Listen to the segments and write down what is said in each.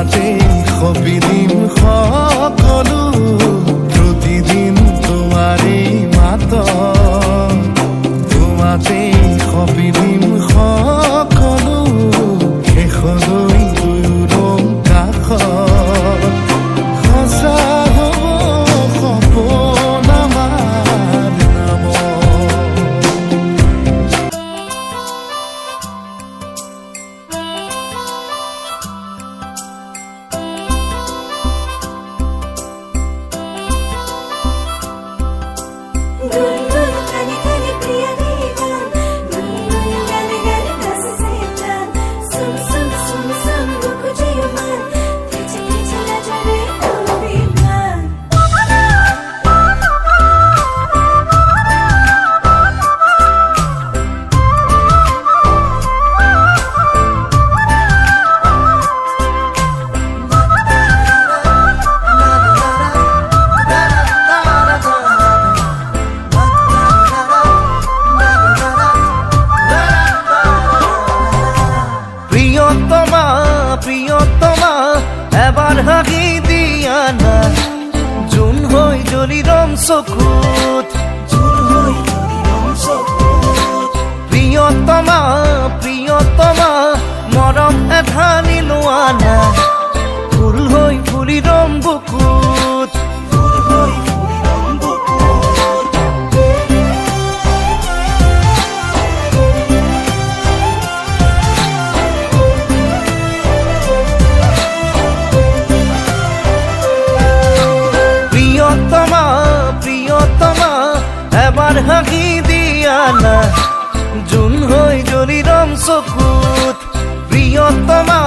তোমাতে সপিদিম সকলো প্ৰতিদিন তোমাৰে মাত তোমাতে সপিদিম সকলো শেষলৈ দুয়োৰং কাষত সঁচা হ'ব সপোন আমাৰ নামত প্ৰিয়তমা এবাৰ হাগি দিয়া না জুন হৈ জ্বলিৰম চকুত প্ৰিয়তমা প্ৰিয়তমা মৰম এধানি লোৱা না ফুল হৈ ফুলিৰম বুকুত প্ৰিয়তমা এবাৰ হাগি দিয়া না জুন হৈ জ্বলিৰম চকুত প্ৰিয়তমা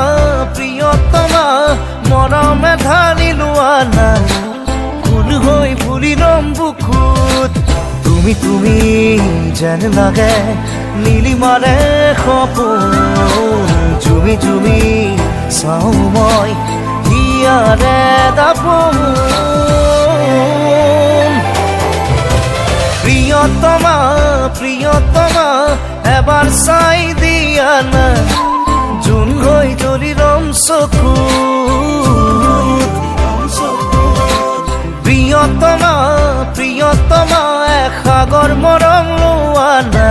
প্ৰিয়তমা মৰম এধানি লোৱা না ফুল হৈ ফুলিৰম বুকুত তুমি তুমি যেন লাগে নীলিমাৰে সপোন জুমি জুমি চাওঁ মই হিয়াৰে দাপোন প্ৰিয়তমা প্ৰিয়তমা এবাৰ চাই দিয়া না জুন হৈ জ্বলিৰম চকুত প্ৰিয়তমা প্ৰিয়তমা সাগৰ মৰম লোৱা না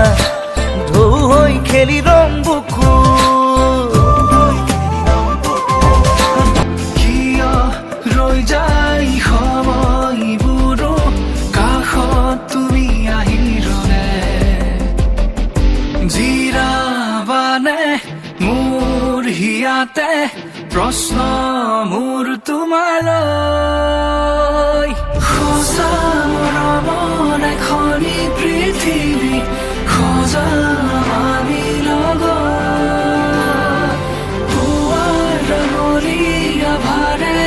ঢৌ হৈ খেলিৰম বুকুত কিয় ৰৈ যায় সময়বোৰো কাষত তুমি আহিৰনে জিৰাবানে মোৰ হিয়াতে প্ৰশ্ন মোৰ তোমালৈ সঁচা মৰমৰ এখনি পৃথিৱী সজাম আমি লগত পুৱাৰ ৰঙলীয়া ভাৰে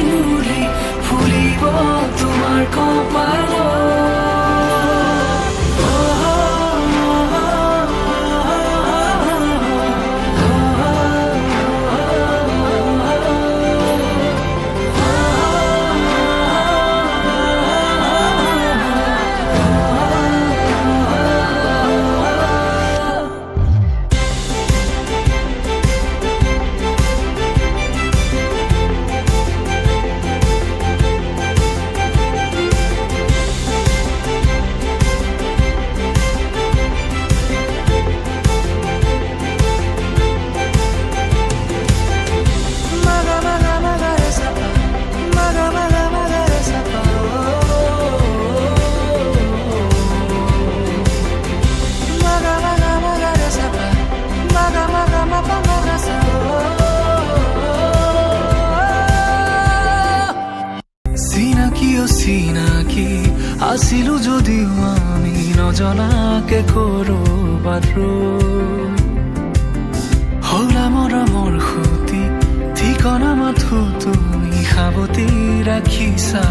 নুৰি ফুলিব তোমাৰ কপালত চিনাকি আছিলো যদিও আমি নজনাকে কৰবাত হলা মৰমৰ সুতি ঠিকনা মাথো তুমি সাৱতি ৰাখিছা।